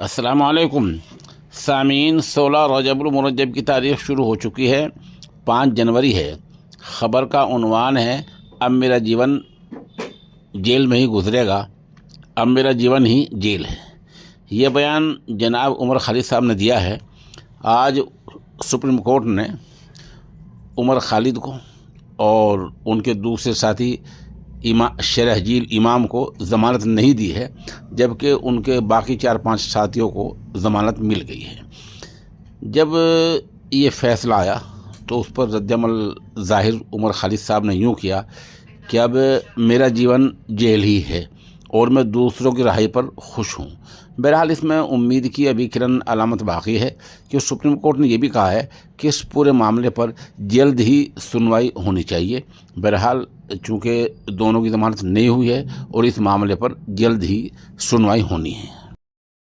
السلام علیکم سامعین، 16 رجب المرجب کی تاریخ شروع ہو چکی ہے۔ 5 جنوری ہے۔ خبر کا عنوان ہے اب میرا جیون جیل میں ہی گزرے گا، اب میرا جیون ہی جیل ہے۔ یہ بیان جناب عمر خالد صاحب نے دیا ہے۔ آج سپریم کورٹ نے عمر خالد کو اور ان کے دوسرے ساتھی شرحجیل امام کو ضمانت نہیں دی ہے، جبکہ ان کے باقی 4-5 ساتھیوں کو ضمانت مل گئی ہے۔ جب یہ فیصلہ آیا تو اس پر رد عمل ظاہر عمر خالد صاحب نے یوں کیا کہ اب میرا جیون جیل ہی ہے اور میں دوسروں کی رہائی پر خوش ہوں۔ بہرحال اس میں امید کی ابھی کرن علامت باقی ہے کہ سپریم کورٹ نے یہ بھی کہا ہے کہ اس پورے معاملے پر جلد ہی سنوائی ہونی چاہیے۔ بہرحال چونکہ دونوں کی ضمانت نہیں ہوئی ہے اور اس معاملے پر جلد ہی سنوائی ہونی ہے۔